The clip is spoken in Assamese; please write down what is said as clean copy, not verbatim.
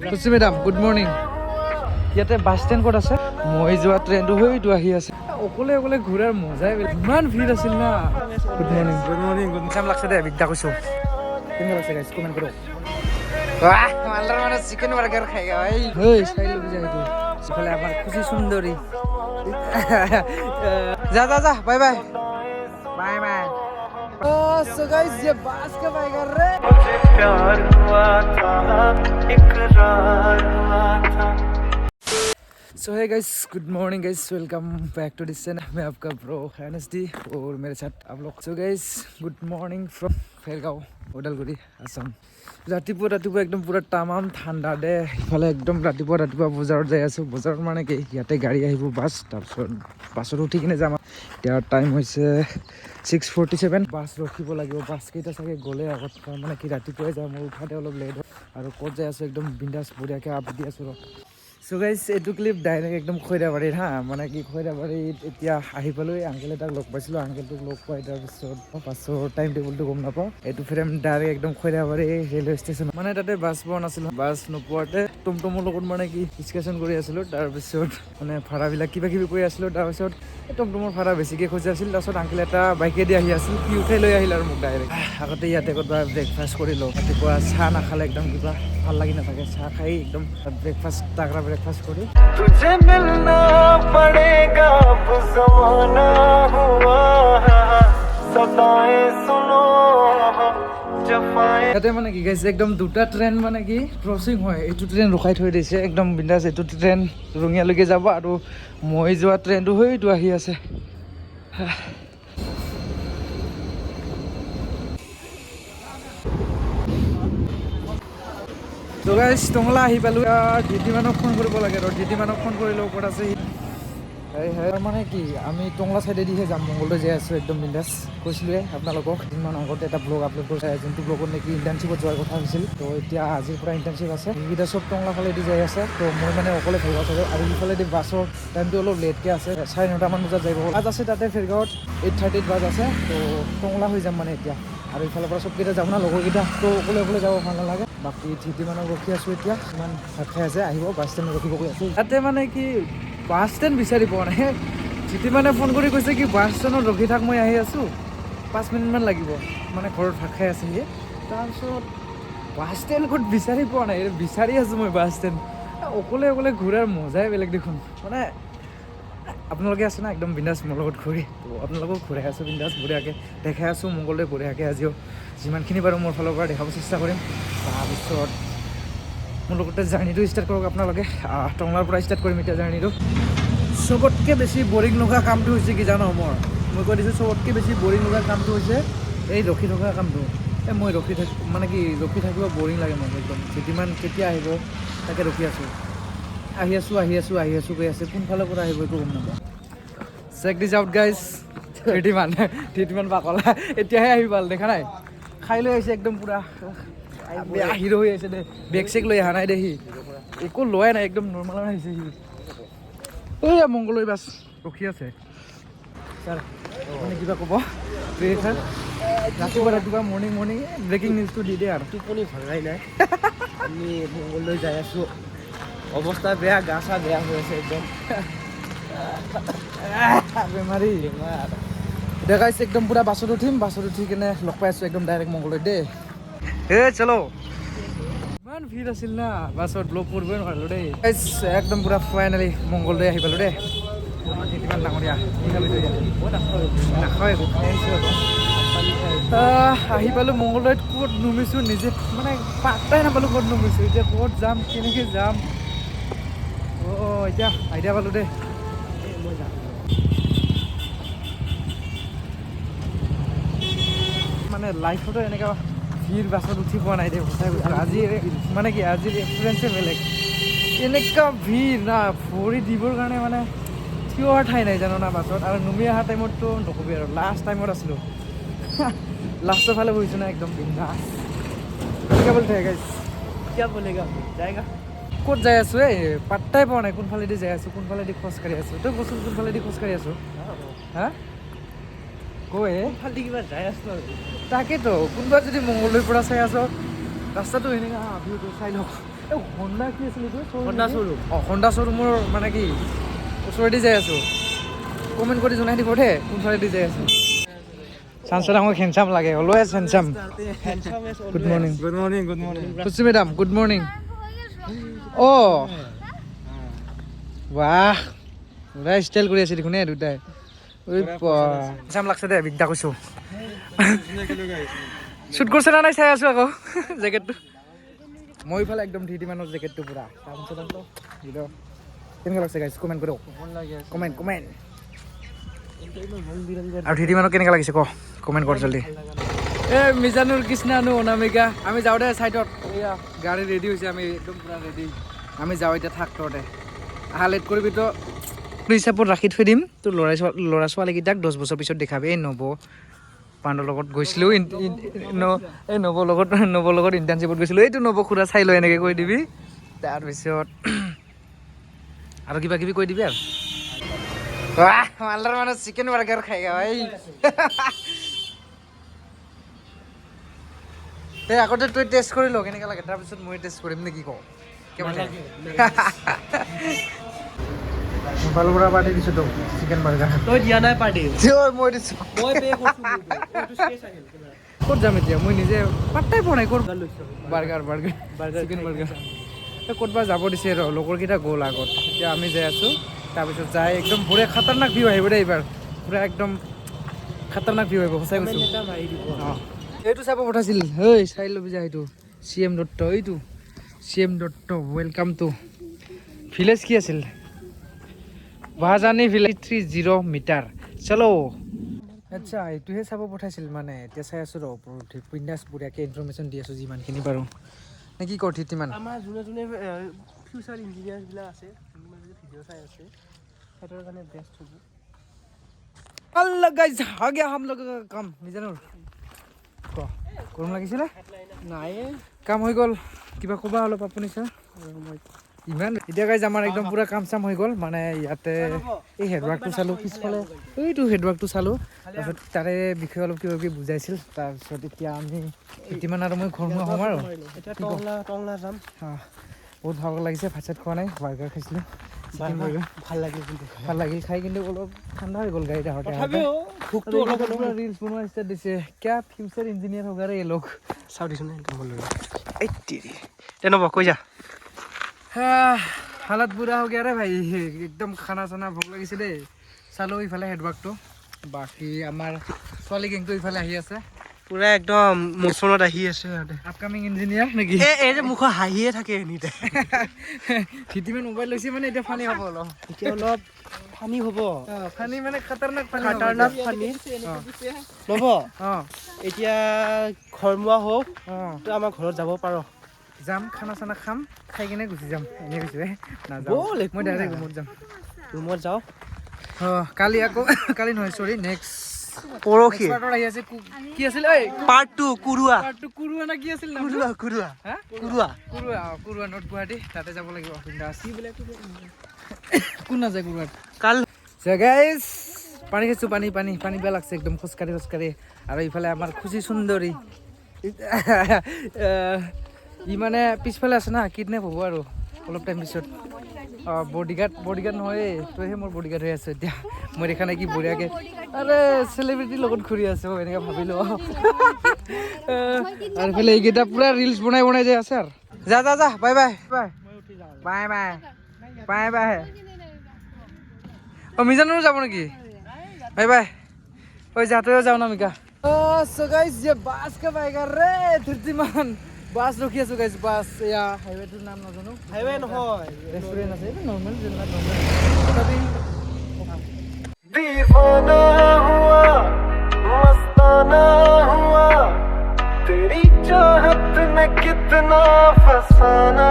সুচি মেডাম গুড মৰ্ণিং। ইয়াতে বাছ ষ্টেণ্ড ক'ত আছে? মই যোৱা ট্ৰেইনটো সেইটো আহি আছে। অকলে অকলে ঘূৰাৰ মজাই বেলেগ। ইমান ভিৰ আছিল না। Good morning good morning good morning লাগছে দে বিদ্যা কৈছো। কেনেকুৱা লাগছে গাইছ কমেণ্ট কৰক। মালদাৰ মানে চিকেন বাৰ্গাৰ খাই গাই চাই ল'বি যায় এইটো সিফালে আমাৰ খুচি সুন্দৰী। যা যা যা bye bye bye bye. So guys ये बास का बाय कर रहे मुझे प्यार हुआ था इकरार हुआ था। So hi guys good morning guys welcome back to this channel. मैं आपका ब्रो एनएसडी और मेरे साथ आप लोग। So guys good morning from Fergaon Udalguri Assam. ৰাতিপুৱা একদম পুৰা তামাম ঠাণ্ডা দে। ইফালে একদম ৰাতিপুৱা বজাৰত যাই আছোঁ। বজাৰত মানে কি ইয়াতে গাড়ী আহিব বাছ, তাৰপিছত বাছত উঠি কিনে যাম। এতিয়া টাইম হৈছে 6:47। বাছ ৰখিব লাগিব। বাছকেইটা চাগে গ'লে আগত মানে কি ৰাতিপুৱাই যাম। মোৰ উঠাতে অলপ লেট হয় আৰু ক'ত যাই আছোঁ একদম বিন্দাছ বঢ়িয়াকৈ আপডেট দি আছোঁ। সো গাইছ এইটো ক্লিপ ডাইৰেক্ট একদম খৈৰাবাৰীত হা, মানে কি খৈৰাবাৰীত এতিয়া আহি পালোঁ। এই আংকেল এটাক লগ পাইছিলোঁ। আংকেলটোক লগ পাই তাৰপিছত বাছৰ টাইম টেবুলটো গম নাপাওঁ। এইটো ফ্ৰেম ডাইৰেক্ট একদম খৈৰাবাৰী ৰেলৱে ষ্টেচন। মানে তাতে বাছ পোৱা নাছিলোঁ। বাছ নোপোৱাতে টমটমৰ লগত মানে কি ডিছকাশ্যন কৰি আছিলোঁ। তাৰপিছত মানে ভাড়াবিলাক কিবা কিবি কৰি আছিলোঁ। তাৰপিছত এই টমটমৰ ভাড়া বেছিকৈ খোজা আছিল। তাৰপিছত আংকেল এটা বাইকেদি আহি আছিল, সি উঠাই লৈ আহিল আৰু মোক ডাইৰেক্ট। আগতে ইয়াতে ক'ৰবাত ব্ৰেকফাষ্ট কৰিলোঁ। ৰাতিপুৱা চাহ নাখালে একদম কিবা ভাল লাগি নাথাকে। চাহ খাই একদম ব্ৰেকফাষ্ট তাগৰা ব্ৰেকফাষ্ট কৰি तुझे मिलना पड़ेगा अब ज़माना हुआ सदाएं सुनो जफाएं। ইয়াতে মানে কি গাইছে একদম দুটা ট্ৰেইন মানে কি ক্ৰচিং হয়। এইটো ট্ৰেইন ৰখাই থৈ দিছে একদম বিন্দাছ। এইটো ট্ৰেইন ৰঙিয়ালৈকে যাব আৰু মই যোৱা ট্ৰেইনটো সেইটো আহি আছে। তো গাইছ টংলা আহি পালোঁ। ডিটিমানক ফোন কৰিব লাগে আৰু ডিটিমানক ফোন কৰিলে ওপৰত আছে। মানে কি আমি টংলা চাইডেদিহে যাম। মংগলদৈ যাই আছোঁ একদম বিন্দাছ। কৈছিলোঁৱে আপোনালোকক দিনমান আগতে এটা ব্লগ আপলোড কৰিছে, যোনটো ব্লগত নেকি ইণ্টাৰ্ণশ্বিপত যোৱাৰ কথা হৈছিল। তো এতিয়া আজিৰ পৰা ইণ্টাৰ্ণশ্বিপ আছে। সেইকেইটা চব টংলা ফালেদি যাই আছে। তো মই মানে অকলে ফেৰগাঁও চাইডে আৰু ইফালেদি বাছৰ টাইমটো অলপ লেটকৈ আছে। 9:30মান বজাত যাই বাছ আছে তাতে ফেৰগাঁৱত 8:30 বাছ আছে। তো টংলা হৈ যাম মানে এতিয়া। আৰু ইফালৰ পৰা চবকেইটা যাব না লগৰকেইটা। তো অকলে যাব ভাল নালাগে। বাকী ডিটিমানক ৰখি আছোঁ এতিয়া। ইমান ভাত খাই আছে, আহিব বাছ ষ্টেণ্ডত ৰখিব গৈ আছোঁ। তাতে মানে কি বাছ ষ্টেণ্ড বিচাৰি পোৱা নাই। ডিটিমানে ফোন কৰি কৈছে কি বাছ ষ্টেণ্ডত ৰখি থাক, মই আহি আছোঁ, 5 মিনিটমান লাগিব। মানে ঘৰত ভাত খাই আছিলোঁ। তাৰপিছত বাছ ষ্টেণ্ড ক'ত বিচাৰি পোৱা নাই। বিচাৰি আছোঁ মই বাছ ষ্টেণ্ড। অকলে ঘূৰাৰ মজাই বেলেগ দেখোন। মানে আপোনালোকে আছে না একদম বিন্দাছ মোৰ লগত ঘূৰি। তো আপোনালোকক ঘূৰাই আছোঁ বিন্দাছ বঢ়িয়াকৈ দেখাই আছোঁ। মংগলদৈ বঢ়িয়াকৈ আজিও যিমানখিনি পাৰোঁ মোৰ ফালৰ পৰা দেখাব চেষ্টা কৰিম। তাৰপিছত মোৰ লগতে জাৰ্ণিটো ষ্টাৰ্ট কৰক আপোনালোকে। টংলাৰ পৰা ষ্টাৰ্ট কৰিম এতিয়া জাৰ্ণিটো। চবতকৈ বেছি বৰিং লগা কামটো হৈছে কি জানো মই কৈ দিছোঁ। চবতকৈ বেছি বৰিং লগা কামটো হৈছে এই ৰখি থকা কামটো। মই ৰখি থাকিব বৰিং লাগে মোক একদম। যিমান কেতিয়া আহিব তাকে ৰখি আছোঁ। আহি আছোঁ গৈ আছে। কোনফালৰ পৰা আহিব একো গম নাপাওঁ। চেক দিছ আউট গাইজ। ট্ৰিটমেণ্ট পাকলা এতিয়াহে আহি পাল, দেখা নাই? খাই লৈ আহিছে একদম পূৰা বেয়া হিৰ' হৈ আছে দে। বেগ চেক লৈ অহা নাই দে, সি একো লোৱাই নাই, একদম নৰ্মেল আহিছে সি। এইয়া মংগলদৈ বাছ ৰখি আছে। ছাৰ আপুনি কিবা ক'ব? ছাৰ ৰাতিপুৱা মৰ্ণিং ব্ৰেকিং নিউজটো দি দিয়ে আৰু। টোপনি ভাঙাই নাই। আমি মংগলদৈ যাই আছোঁ। অৱস্থা বেয়া, গা চা বেয়া হৈ আছে একদম। বেমাৰী দেখাইছে একদম পূৰা। বাছত উঠিম, বাছত উঠি কিনে লগ পাই আছোঁ একদম ডাইৰেক্ট মংগলদৈত দেই। চলো। ইমান ভিৰ আছিল না বাছত, ব্লগ কৰিবই নোৱাৰিলোঁ দেই। একদম পূৰা ফাইনেলি মংগলদৈ আহি পালোঁ দেই। ইমান ডাঙৰীয়া নাখাওঁ একো আহি পালোঁ মংগলদৈত। ক'ত নুমিছোঁ নিজে মানে পাত্তাই নাপালোঁ ক'ত নুমিছোঁ। এতিয়া ক'ত যাম, কেনেকৈ যাম। এতিয়া আইডিয়া পালোঁ দেই। মানে লাইফতো এনেকুৱা ভিৰ বাছত উঠি পোৱা নাই দেই, সঁচাই কৈছোঁ। আজি মানে কি আজিৰ এক্সপিৰিয়েঞ্চে বেলেগ। এনেকুৱা ভিৰ না, ভৰি দিবৰ কাৰণে মানে থিয় হোৱাৰ ঠাই নাই জানো না বাছত। আৰু নুমি অহা টাইমততো নকবি আৰু, লাষ্ট টাইমত আছিলোঁ। লাষ্টৰ ফালে বহিছোঁ না একদম বিন্দাছ। क्या बोलते हैं गाइस? क्या बोलेगा? जाएगा? ক'ত যাই আছোঁ? এই পাত্তাই পোৱা নাই কোনফালেদি যাই আছোঁ, কোনফালেদি খোজকাঢ়ি আছোঁ। তই কচোন কোনফালেদি খোজকাঢ়ি আছোঁ? হা কৈ কোনফালেদি কিবা যাই আছোঁ আৰু। তাকেতো কোনোবা যদি মংগলদৈৰ পৰা চাই আছ ৰাস্তাটো এনেকুৱা ভিউটো চাই লওক। হণ্ডা কি আছিল এইটো হণ্ডা শ্ব'ৰুম হণ্ডা শ্ব'ৰুমৰ মানে কি ওচৰেদি যাই আছোঁ কমেণ্ট কৰি জনাই দিব দে কোন চাইডেদি যাই আছোঁ চাঞ্চৰা আমাক হেণ্ডচাম লাগে always handsome good morning good morning good morning খুচি মেডাম গুড মৰ্ণিং অ' বাহ পুৰা ষ্টাইল কৰি আছে দেখোন দুটাই ঐ চাম লাগছে দে বিদ্যা কৈছোঁ শ্বুট কৰিছে না নাই চাই আছোঁ আকৌ জেকেটটো মই ইফালে একদম ধীতিমানৰ জেকেটটো পুৰা তাৰপিছত কেনেকুৱা লাগছে গাইছ কমেণ্ট কৰক কমেণ্ট আৰু ধীতিমানক কেনেকুৱা লাগিছে ক কমেণ্ট কৰ জল্দি এই মিজানুৰ কৃষ্ণানু অনামিকা আমি যাওঁ দে ছাইডত এয়া গাড়ী ৰেডি হৈছে আমি একদম পুৰা ৰেডি আমি যাওঁ এতিয়া থাক তহঁতে আহা লেট কৰিবি তো হিচাপত ৰাখি থৈ দিম তোৰ ল'ৰা ছোৱালীকেইটাক 10 বছৰ পিছত দেখাবি এই নৱ পাণ্ডৰ লগত গৈছিলোঁ এই নৱৰ লগত ইণ্টাৰ্ণশ্বিপত গৈছিলোঁ এইটো নৱ খুৰা চাই লৈ এনেকৈ কৈ দিবি তাৰপিছত আৰু কিবা কিবি কৈ দিবি আৰু মালদাৰ মানুহ চিকেন বাৰ্গাৰ খাই ভাই এই আগতে তই টেষ্ট কৰি ল কেনেকুৱা লাগে তাৰপিছত মই টেষ্ট কৰিম নে কি কওঁ মোবাইলৰ পৰা পাৰ্টি দিছোঁ তোক চিকেন বাৰ্গাৰ তই দিয়া নাই পাৰ্টি মই দিছোঁ মই পে' কৰিছোঁ ক'ত যাম এতিয়া মই নিজে পাত্তাই পোৱা নাই ক'ত বাৰ্গাৰ চিকেন বাৰ্গাৰ ক'তবা যাব দিছে ৰ লগৰকেইটা গ'ল আগত এতিয়া আমি যাই আছোঁ তাৰপিছত যাই একদম পুৰা খাতাৰনাক ভিউ আহিব দেই এইবাৰ পুৰা একদম খাতাৰনাক ভিউ আহিব সঁচাই কৈছোঁ অঁ এইটো চাব পঠাইছিল ঐ চাই ল'বি যা এইটো CM দত্ত এইটো CM Dutta welcome to village কি আছিল বাহাজানি ভিলেজ 30 মিটাৰ চলো আচ্ছা এইটোহে চাব পঠাইছিল মানে এতিয়া চাই আছোঁ ৰ পিন্দাছ বঢ়িয়াকৈ ইনফৰ্মেশ্যন দি আছোঁ যিমানখিনি পাৰোঁ নে কি কৰ ধীতিমান আমাৰ যোনে ফিউচাৰ ইঞ্জিনিয়াৰবিলাক আছে ভিডিঅ' চাই আছে সিহঁতৰ কাৰণে বেষ্ট হ'ব আল্লাহ গাইজ আ গয়া হাম লোগ কাম নিজানুৰ ক গৰম লাগিছিলে নাই কাম হৈ গ'ল কিবা ক'বা অলপ আপুনি ছাৰ ইমান এতিয়া গাইজ আমাৰ একদম পুৰা কাম চাম হৈ গ'ল মানে ইয়াতে এই হেডৱাৰ্কটো চালোঁ পিছফালে এইটো হেডৱাৰ্কটো চালোঁ তাৰপিছত তাৰে বিষয়ে অলপ কিবা কিবি বুজাইছিল তাৰপিছত এতিয়া আমি ইতিমান আৰু মই ঘৰ সোমাম আৰু টংলা যাম বহুত ভাল লাগিছে ভাত চাত খোৱা নাই বাৰ্গাৰ খাইছিলোঁ চিকেন বাৰ্গাৰ ভাল লাগিল খাই কিন্তু অলপ ঠাণ্ডা হৈ গ'ল গাড়ীত আহোঁতে ৰিলচ বনোৱা ষ্টাৰ্ট দিছে কিয় ফিউচাৰ ইঞ্জিনিয়াৰ হোগা ৰে লোক চাওঁ দিছোঁ তেনেকুৱা কৈ যা হালত বুঢ়া হৈ গয়া ৰে ভাই একদম খানা চানা ভোক লাগিছে দেই চালোঁ ইফালে হেডৱাৰ্কটো বাকী আমাৰ ছোৱালী গেংটো ইফালে আহি আছে পুৰা একদম মোচনত আহি আছে সিহঁতে আপকামিং ইঞ্জিনিয়াৰ নেকি এই যে মুখত হাঁহিয়ে থাকে এনিতে ধীতিমান মোবাইল লৈছে মানে এতিয়া ফানি হ'ব অলপ এতিয়া অলপ ফানি হ'ব ফানি মানে খাতাৰনাক ফানি ল'ব এতিয়া ঘৰমুৱা হওক তই আমাৰ ঘৰত যাব পাৰ যাম খানা চানা খাম খাই কিনে গুচি যাম এনেই কৈছোঁ নাযাওঁ মই ডাইৰেক্ট ৰুমত যাওঁ কালি আকৌ কালি নহয় চৰি নেক্সট পৰহি আহি আছে কি আছিল ঐ পাৰ্ট 2 কুৰুৱা নে কি আছিল কুৰুৱা নৰ্থ গুৱাহাটী তাতে যাব লাগিব কোন নাযায় কুৰুৱাত কাল গাইজ পানী খাইছোঁ পানী বেয়া লাগছে একদম খোজকাঢ়ি আৰু ইফালে আমাৰ খুচি সুন্দৰী ই মানে পিছফালে আছে না কিডনেপ হ'ব আৰু অলপ টাইম পিছত বডিগাৰ্ড নহয় তইহে মোৰ বডিগাৰ্ড হৈ আছে এতিয়া মই দেখা নাই কি বঢ়িয়াকৈ আৰে চেলিব্ৰিটিৰ লগত ঘূৰি আছো এনেকৈ ভাবিলোঁ আৰু ইফালে এইকেইটা পুৰা ৰিলচ বনাই যাই আছে আৰু যা বাই মিজানুৰো যাব নেকি বাই ঐ যা তইও যাওঁ না মিকা সো গাইজ ये बास का বাইগাৰ ৰে ধীতিমান বাছ ৰখি আছো গাইজ বাছ এয়া হাইৱেটোৰ নাম নাজানো হাইৱে নহয় ৰেষ্টুৰেণ্ট আছে এইটো নৰ্মেল যেনিবা নৰ্মেল दीवाना हुआ मस्ताना हुआ तेरी चाहत में कितना फसाना